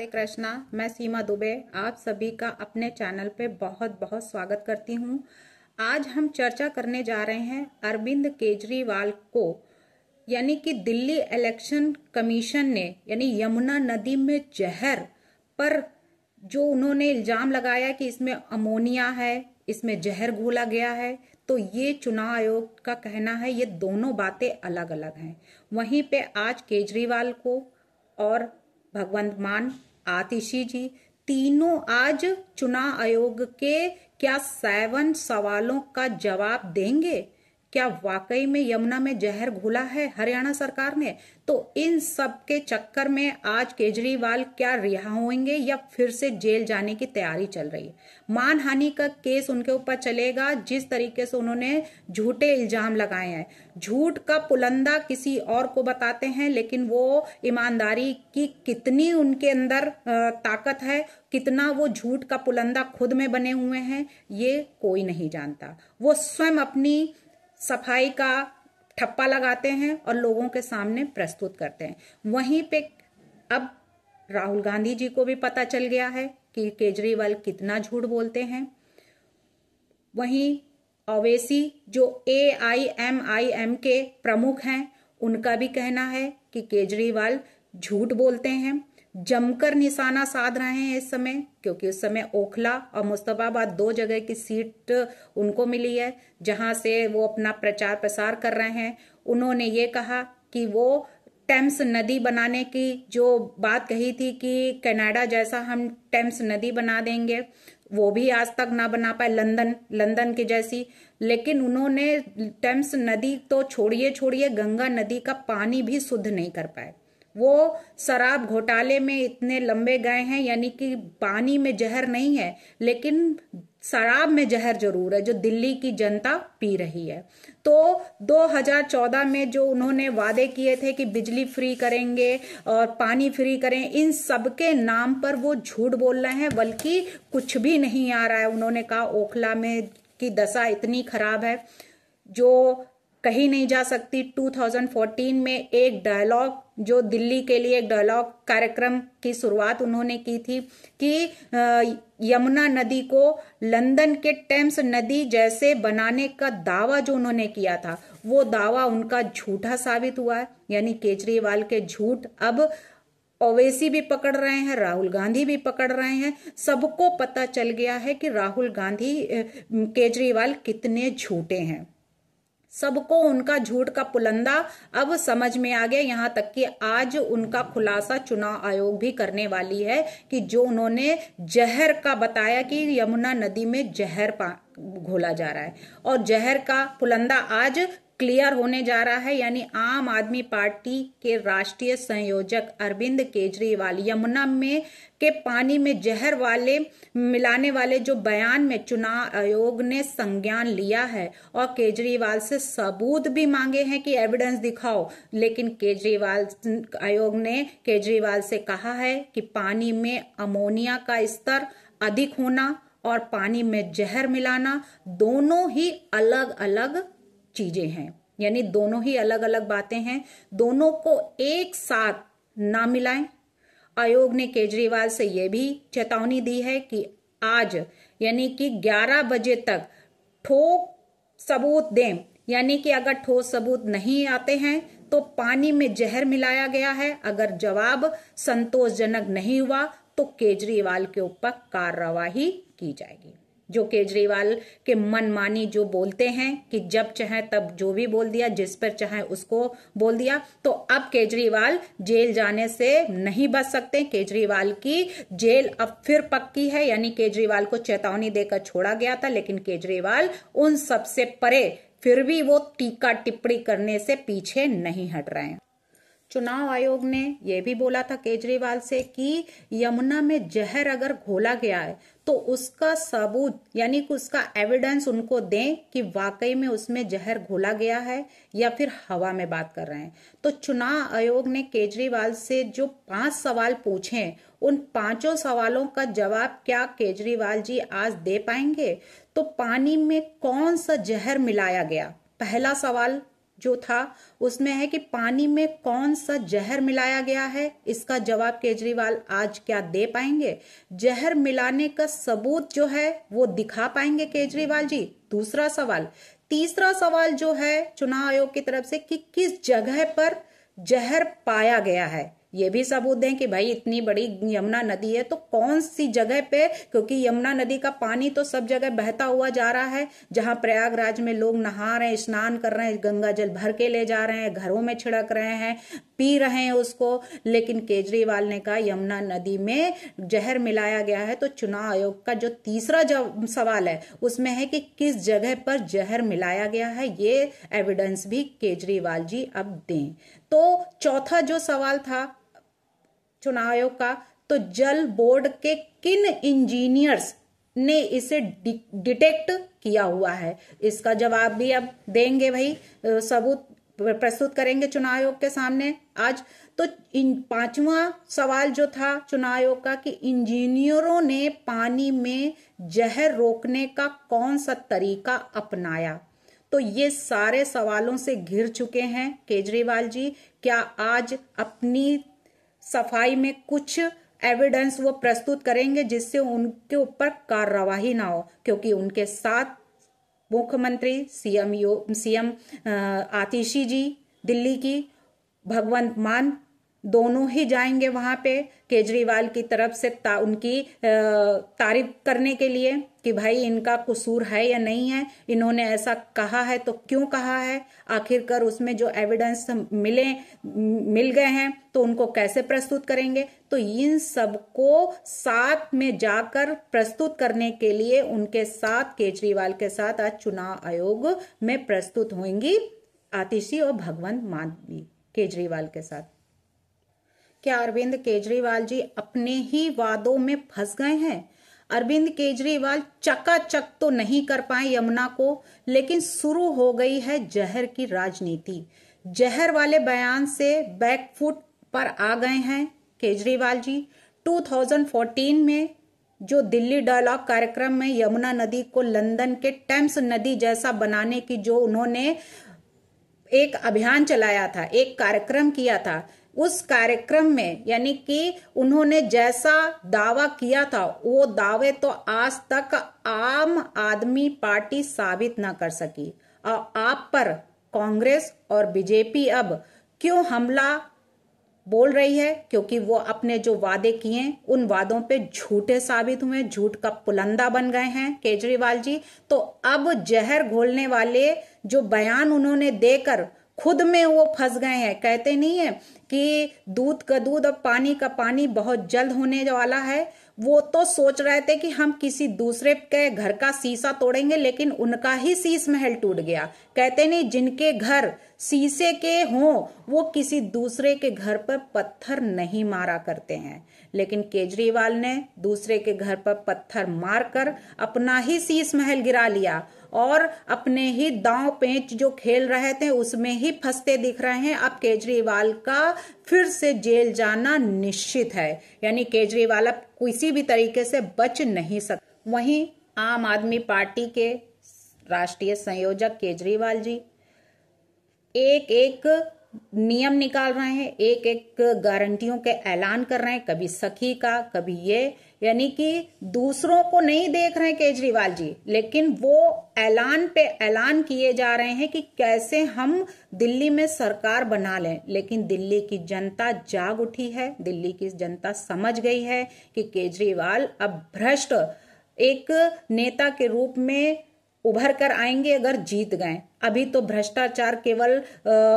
हरे कृष्णा। मैं सीमा दुबे आप सभी का अपने चैनल पे बहुत बहुत स्वागत करती हूँ। आज हम चर्चा करने जा रहे हैं अरविंद केजरीवाल को, यानी कि दिल्ली इलेक्शन कमीशन ने यानी यमुना नदी में जहर पर जो उन्होंने इल्जाम लगाया कि इसमें अमोनिया है, इसमें जहर घोला गया है, तो ये चुनाव आयोग का कहना है ये दोनों बातें अलग अलग हैं। वहीं पे आज केजरीवाल को और भगवंत मान, आतिशी जी तीनों आज चुनाव आयोग के क्या 7 सवालों का जवाब देंगे। क्या वाकई में यमुना में जहर घोला है हरियाणा सरकार ने? तो इन सब के चक्कर में आज केजरीवाल क्या रिहा होंगे या फिर से जेल जाने की तैयारी चल रही है। मानहानि का केस उनके ऊपर चलेगा। जिस तरीके से उन्होंने झूठे इल्जाम लगाए हैं, झूठ का पुलंदा किसी और को बताते हैं, लेकिन वो ईमानदारी की कितनी उनके अंदर ताकत है, कितना वो झूठ का पुलंदा खुद में बने हुए हैं, ये कोई नहीं जानता। वो स्वयं अपनी सफाई का ठप्पा लगाते हैं और लोगों के सामने प्रस्तुत करते हैं। वहीं पे अब राहुल गांधी जी को भी पता चल गया है कि केजरीवाल कितना झूठ बोलते हैं। वहीं ओवैसी जो AIMIM के प्रमुख हैं, उनका भी कहना है कि केजरीवाल झूठ बोलते हैं। जमकर निशाना साध रहे हैं इस समय, क्योंकि उस समय ओखला और मुस्तफाबाद 2 जगह की सीट उनको मिली है, जहां से वो अपना प्रचार प्रसार कर रहे हैं। उन्होंने ये कहा कि वो टेम्स नदी बनाने की जो बात कही थी कि कनाडा जैसा हम टेम्स नदी बना देंगे, वो भी आज तक ना बना पाए, लंदन की जैसी। लेकिन उन्होंने टेम्स नदी तो छोड़िए गंगा नदी का पानी भी शुद्ध नहीं कर पाए। वो शराब घोटाले में इतने लंबे गए हैं, यानी कि पानी में जहर नहीं है लेकिन शराब में जहर जरूर है, जो दिल्ली की जनता पी रही है। तो 2014 में जो उन्होंने वादे किए थे कि बिजली फ्री करेंगे और पानी फ्री करें, इन सब के नाम पर वो झूठ बोल रहे हैं, बल्कि कुछ भी नहीं आ रहा है। उन्होंने कहा ओखला में की दशा इतनी खराब है जो कहीं नहीं जा सकती। 2014 में एक डायलॉग, जो दिल्ली के लिए एक डायलॉग कार्यक्रम की शुरुआत उन्होंने की थी कि यमुना नदी को लंदन के टेम्स नदी जैसे बनाने का दावा जो उन्होंने किया था, वो दावा उनका झूठा साबित हुआ है। यानी केजरीवाल के झूठ अब ओवैसी भी पकड़ रहे हैं, राहुल गांधी भी पकड़ रहे हैं। सबको पता चल गया है कि राहुल गांधी केजरीवाल कितने झूठे हैं। सबको उनका झूठ का पुलंदा अब समझ में आ गया। यहां तक कि आज उनका खुलासा चुनाव आयोग भी करने वाली है कि जो उन्होंने जहर का बताया कि यमुना नदी में जहर घोला जा रहा है, और जहर का पुलंदा आज क्लियर होने जा रहा है। यानी आम आदमी पार्टी के राष्ट्रीय संयोजक अरविंद केजरीवाल यमुना में के पानी में जहर मिलाने वाले जो बयान में चुनाव आयोग ने संज्ञान लिया है और केजरीवाल से सबूत भी मांगे हैं कि एविडेंस दिखाओ, लेकिन केजरीवाल आयोग ने केजरीवाल से कहा है कि पानी में अमोनिया का स्तर अधिक होना और पानी में जहर मिलाना दोनों ही अलग अलग चीजें हैं, यानी दोनों ही अलग अलग बातें हैं, दोनों को एक साथ ना मिलाएं। आयोग ने केजरीवाल से यह भी चेतावनी दी है कि आज यानी कि 11 बजे तक ठोस सबूत दें, यानी कि अगर ठोस सबूत नहीं आते हैं तो पानी में जहर मिलाया गया है, अगर जवाब संतोषजनक नहीं हुआ तो केजरीवाल के ऊपर कार्रवाई की जाएगी। जो केजरीवाल के मनमानी जो बोलते हैं कि जब चाहे तब जो भी बोल दिया, जिस पर चाहे उसको बोल दिया, तो अब केजरीवाल जेल जाने से नहीं बच सकते। केजरीवाल की जेल अब फिर पक्की है, यानी केजरीवाल को चेतावनी देकर छोड़ा गया था, लेकिन केजरीवाल उन सबसे परे फिर भी वो टीका टिप्पणी करने से पीछे नहीं हट रहे हैं। चुनाव आयोग ने यह भी बोला था केजरीवाल से कि यमुना में जहर अगर घोला गया है तो उसका सबूत यानी कि उसका एविडेंस उनको दें कि वाकई में उसमें जहर घोला गया है या फिर हवा में बात कर रहे हैं। तो चुनाव आयोग ने केजरीवाल से जो 5 सवाल पूछे, उन 5 सवालों का जवाब क्या केजरीवाल जी आज दे पाएंगे? तो पानी में कौन सा जहर मिलाया गया, पहला सवाल जो था उसमें है कि पानी में कौन सा जहर मिलाया गया है, इसका जवाब केजरीवाल आज क्या दे पाएंगे? जहर मिलाने का सबूत जो है वो दिखा पाएंगे केजरीवाल जी? दूसरा सवाल। तीसरा सवाल जो है चुनाव आयोग की तरफ से कि किस जगह पर जहर पाया गया है, ये भी सबूत दें कि भाई इतनी बड़ी यमुना नदी है तो कौन सी जगह पे, क्योंकि यमुना नदी का पानी तो सब जगह बहता हुआ जा रहा है। जहां प्रयागराज में लोग नहा रहे हैं, स्नान कर रहे हैं, गंगा जल भर के ले जा रहे हैं, घरों में छिड़क रहे हैं, पी रहे हैं उसको, लेकिन केजरीवाल ने कहा यमुना नदी में जहर मिलाया गया है। तो चुनाव आयोग का जो तीसरा सवाल है उसमें है कि किस जगह पर जहर मिलाया गया है, ये एविडेंस भी केजरीवाल जी अब दें। तो चौथा जो सवाल था चुनाव आयोग का, तो जल बोर्ड के किन इंजीनियर्स ने इसे डिटेक्ट किया हुआ है, इसका जवाब भी अब देंगे भाई, सबूत प्रस्तुत करेंगे चुनाव आयोग के सामने आज। तो पांचवा सवाल जो था चुनाव आयोग का कि इंजीनियरों ने पानी में जहर रोकने का कौन सा तरीका अपनाया। तो ये सारे सवालों से घिर चुके हैं केजरीवाल जी। क्या आज अपनी सफाई में कुछ एविडेंस वो प्रस्तुत करेंगे जिससे उनके ऊपर कार्रवाई ना हो? क्योंकि उनके साथ मुख्यमंत्री सीएम आतिशी जी दिल्ली की, भगवंत मान दोनों ही जाएंगे वहां पे केजरीवाल की तरफ से उनकी तारीफ करने के लिए कि भाई इनका कसूर है या नहीं है, इन्होंने ऐसा कहा है तो क्यों कहा है, आखिरकार उसमें जो एविडेंस मिल गए हैं तो उनको कैसे प्रस्तुत करेंगे। तो इन सबको साथ में जाकर प्रस्तुत करने के लिए उनके साथ केजरीवाल के साथ आज चुनाव आयोग में प्रस्तुत होंगी आतिशी और भगवंत मान भी केजरीवाल के साथ। क्या अरविंद केजरीवाल जी अपने ही वादों में फंस गए हैं? अरविंद केजरीवाल चकाचक तो नहीं कर पाए यमुना को, लेकिन शुरू हो गई है जहर की राजनीति। जहर वाले बयान से बैकफुट पर आ गए हैं केजरीवाल जी। 2014 में जो दिल्ली डायलॉग कार्यक्रम में यमुना नदी को लंदन के टेम्स नदी जैसा बनाने की जो उन्होंने एक अभियान चलाया था, एक कार्यक्रम किया था, उस कार्यक्रम में यानी कि उन्होंने जैसा दावा किया था वो दावे तो आज तक आम आदमी पार्टी साबित ना कर सकी। और आप पर कांग्रेस और बीजेपी अब क्यों हमला बोल रही है? क्योंकि वो अपने जो वादे किए उन वादों पे झूठे साबित हुए, झूठ का पुलंदा बन गए हैं केजरीवाल जी। तो अब जहर घोलने वाले जो बयान उन्होंने देकर खुद में वो फंस गए हैं। कहते नहीं है कि दूध का दूध और पानी का पानी बहुत जल्द होने वाला है। वो तो सोच रहे थे कि हम किसी दूसरे के घर का शीशा तोड़ेंगे, लेकिन उनका ही शीश महल टूट गया। कहते नहीं जिनके घर शीशे के हों वो किसी दूसरे के घर पर पत्थर नहीं मारा करते हैं, लेकिन केजरीवाल ने दूसरे के घर पर पत्थर मारकर अपना ही शीश महल गिरा लिया और अपने ही दांव पेंच जो खेल रहे थे उसमें ही फंसते दिख रहे हैं। अब केजरीवाल का फिर से जेल जाना निश्चित है, यानी केजरीवाल अब किसी भी तरीके से बच नहीं सकते। वहीं आम आदमी पार्टी के राष्ट्रीय संयोजक केजरीवाल जी एक एक नियम निकाल रहे हैं, एक एक गारंटियों के ऐलान कर रहे हैं, कभी सखी का कभी ये, यानी कि दूसरों को नहीं देख रहे हैं केजरीवाल जी, लेकिन वो ऐलान पे ऐलान किए जा रहे हैं कि कैसे हम दिल्ली में सरकार बना लें। लेकिन दिल्ली की जनता जाग उठी है, दिल्ली की जनता समझ गई है कि केजरीवाल अब भ्रष्ट एक नेता के रूप में उभर कर आएंगे अगर जीत गए। अभी तो भ्रष्टाचार केवल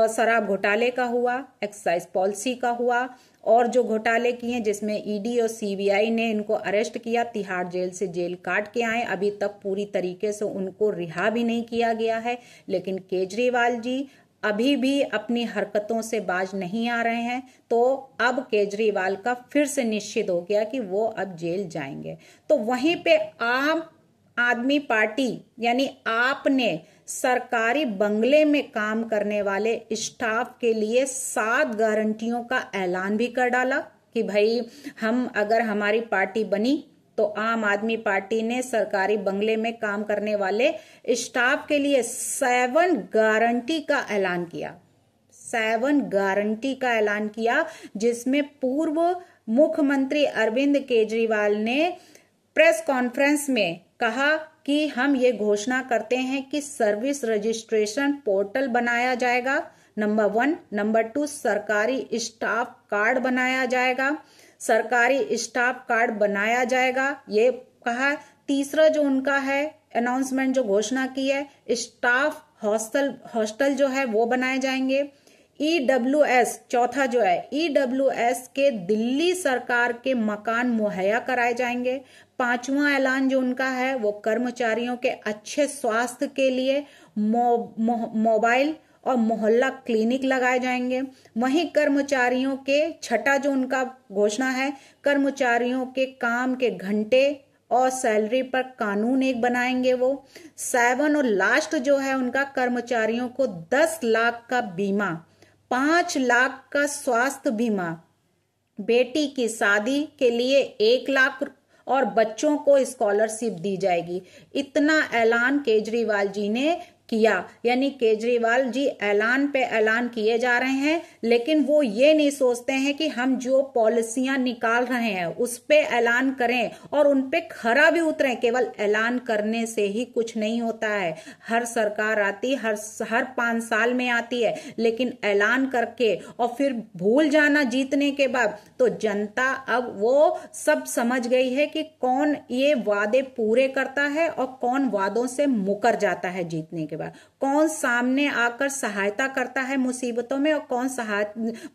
शराब घोटाले का हुआ, एक्साइज पॉलिसी का हुआ और जो घोटाले किए जिसमें ईडी और सीबीआई ने इनको अरेस्ट किया, तिहाड़ जेल से जेल काट के आए, अभी तक पूरी तरीके से उनको रिहा भी नहीं किया गया है। लेकिन केजरीवाल जी अभी भी अपनी हरकतों से बाज नहीं आ रहे हैं। तो अब केजरीवाल का फिर से निश्चित हो गया कि वो अब जेल जाएंगे। तो वहीं पे आम आदमी पार्टी यानी आपने सरकारी बंगले में काम करने वाले स्टाफ के लिए 7 गारंटियों का ऐलान भी कर डाला कि भाई हम अगर हमारी पार्टी बनी तो आम आदमी पार्टी ने सरकारी बंगले में काम करने वाले स्टाफ के लिए 7 गारंटी का ऐलान किया। 7 गारंटी का ऐलान किया, जिसमें पूर्व मुख्यमंत्री अरविंद केजरीवाल ने प्रेस कॉन्फ्रेंस में कहा कि हम ये घोषणा करते हैं कि सर्विस रजिस्ट्रेशन पोर्टल बनाया जाएगा, नंबर 1। नंबर 2, सरकारी स्टाफ कार्ड बनाया जाएगा, सरकारी स्टाफ कार्ड बनाया जाएगा, ये कहा। तीसरा जो उनका है अनाउंसमेंट, जो घोषणा की है, स्टाफ हॉस्टल जो है वो बनाए जाएंगे। EWS, चौथा जो है EWS के दिल्ली सरकार के मकान मुहैया कराए जाएंगे। 5वां ऐलान जो उनका है वो कर्मचारियों के अच्छे स्वास्थ्य के लिए मोबाइल और मोहल्ला क्लिनिक लगाए जाएंगे। वहीं कर्मचारियों के, छठा जो उनका घोषणा है, कर्मचारियों के काम के घंटे और सैलरी पर कानून एक बनाएंगे वो। 7 और लास्ट जो है उनका, कर्मचारियों को 10 लाख का बीमा, 5 लाख का स्वास्थ्य बीमा, बेटी की शादी के लिए 1 लाख और बच्चों को स्कॉलरशिप दी जाएगी। इतना ऐलान केजरीवाल जी ने किया। यानी केजरीवाल जी ऐलान पे ऐलान किए जा रहे हैं, लेकिन वो ये नहीं सोचते हैं कि हम जो पॉलिसियां निकाल रहे हैं उस पे ऐलान करें और उन पे खरा भी उतरें। केवल ऐलान करने से ही कुछ नहीं होता है। हर सरकार आती, हर 5 साल में आती है, लेकिन ऐलान करके और फिर भूल जाना जीतने के बाद, तो जनता अब वो सब समझ गई है कि कौन ये वादे पूरे करता है और कौन वादों से मुकर जाता है जीतने के बाद, कौन सामने आकर सहायता करता है मुसीबतों में और कौन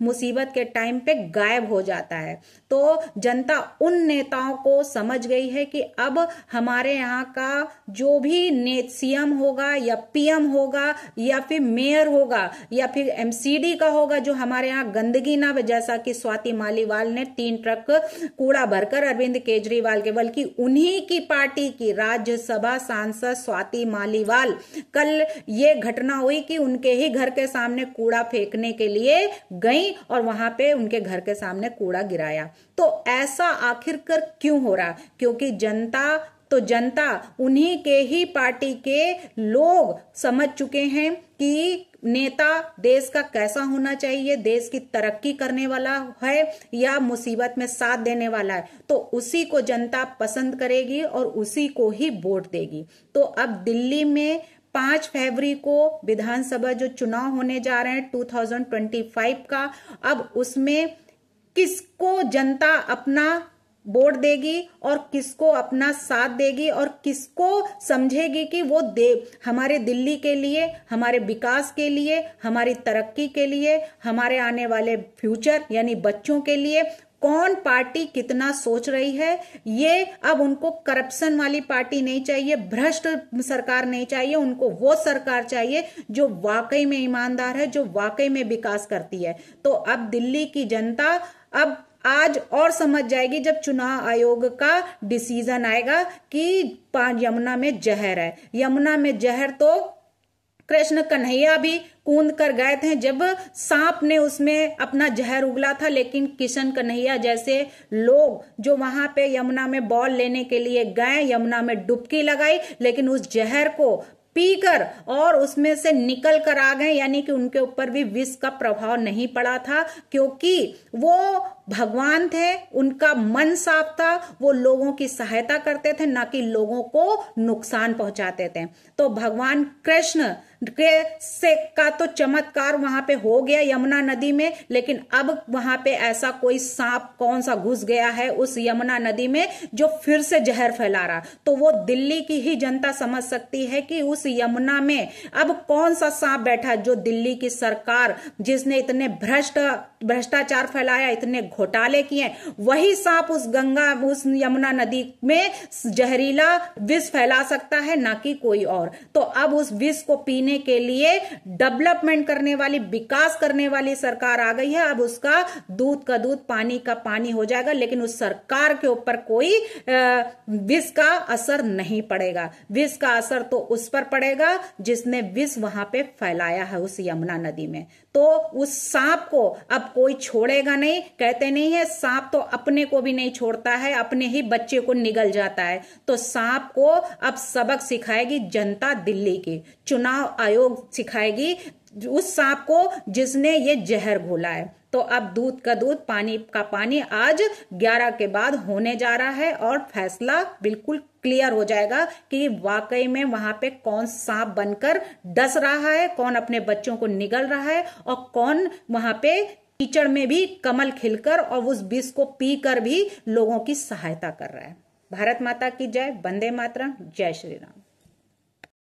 मुसीबत के टाइम पे गायब हो जाता है। तो जनता उन नेताओं को समझ गई है कि अब हमारे यहाँ का जो भी सीएम होगा या पीएम होगा या फिर मेयर होगा या फिर एमसीडी का होगा, जो हमारे यहाँ गंदगी ना, जैसा कि स्वाति मालीवाल ने 3 ट्रक कूड़ा भरकर अरविंद केजरीवाल के, बल्कि उन्हीं की पार्टी की राज्यसभा सांसद स्वाति मालीवाल, कल ये घटना हुई कि उनके ही घर के सामने कूड़ा फेंकने के लिए गई और वहां पे उनके घर के सामने कूड़ा गिराया। तो ऐसा आखिरकार क्यों हो रहा? क्योंकि जनता उन्हीं के ही पार्टी के लोग समझ चुके हैं कि नेता देश का कैसा होना चाहिए, देश की तरक्की करने वाला है या मुसीबत में साथ देने वाला है, तो उसी को जनता पसंद करेगी और उसी को ही वोट देगी। तो अब दिल्ली में 5 फरवरी को विधानसभा जो चुनाव होने जा रहे हैं 2025 का, अब उसमें किसको जनता अपना वोट देगी और किसको अपना साथ देगी और किसको समझेगी कि वो हमारे दिल्ली के लिए, हमारे विकास के लिए, हमारी तरक्की के लिए, हमारे आने वाले फ्यूचर यानी बच्चों के लिए कौन पार्टी कितना सोच रही है। ये अब उनको करप्शन वाली पार्टी नहीं चाहिए, भ्रष्ट सरकार नहीं चाहिए, उनको वो सरकार चाहिए जो वाकई में ईमानदार है, जो वाकई में विकास करती है। तो अब दिल्ली की जनता अब आज और समझ जाएगी जब चुनाव आयोग का डिसीजन आएगा कि यमुना में जहर है। यमुना में जहर तो कृष्ण कन्हैया भी कूद कर गए थे जब सांप ने उसमें अपना जहर उगला था, लेकिन किशन कन्हैया जैसे लोग जो वहां पे यमुना में बॉल लेने के लिए गए, यमुना में डुबकी लगाई, लेकिन उस जहर को पीकर और उसमें से निकल कर आ गए। यानी कि उनके ऊपर भी विष का प्रभाव नहीं पड़ा था, क्योंकि वो भगवान थे, उनका मन साफ था, वो लोगों की सहायता करते थे, ना कि लोगों को नुकसान पहुंचाते थे। तो भगवान कृष्ण का तो चमत्कार वहां पे हो गया यमुना नदी में, लेकिन अब वहां पे ऐसा कोई सांप कौन सा घुस गया है उस यमुना नदी में जो फिर से जहर फैला रहा। तो वो दिल्ली की ही जनता समझ सकती है कि उस यमुना में अब कौन सा सांप बैठा, जो दिल्ली की सरकार जिसने इतने भ्रष्टाचार फैलाया, इतने घोटाले किए, वही सांप उस यमुना नदी में जहरीला विष फैला सकता है, ना कि कोई और। तो अब उस विष को पीने के लिए डेवलपमेंट करने वाली, विकास करने वाली सरकार आ गई है। अब उसका दूध का दूध, पानी का पानी हो जाएगा, लेकिन उस सरकार के ऊपर कोई विष का असर नहीं पड़ेगा। विष का असर तो उस पर पड़ेगा जिसने विष वहां पे फैलाया है उस यमुना नदी में। तो उस सांप को अब कोई छोड़ेगा नहीं। कहते नहीं है सांप तो अपने को भी नहीं छोड़ता है, अपने ही बच्चे को निगल जाता है। तो सांप को अब सबक सिखाएगी जनता दिल्ली की, चुनाव आयोग सिखाएगी उस सांप को जिसने ये जहर घोला है। तो अब दूध का दूध पानी का पानी आज 11 के बाद होने जा रहा है और फैसला बिल्कुल क्लियर हो जाएगा कि वाकई में वहां पे कौन सांप बनकर डस रहा है, कौन अपने बच्चों को निगल रहा है और कौन वहां पे कीचड़ में भी कमल खिलकर और उस विष को पीकर भी लोगों की सहायता कर रहा है। भारत माता की जय। वंदे मातरम। जय श्री राम।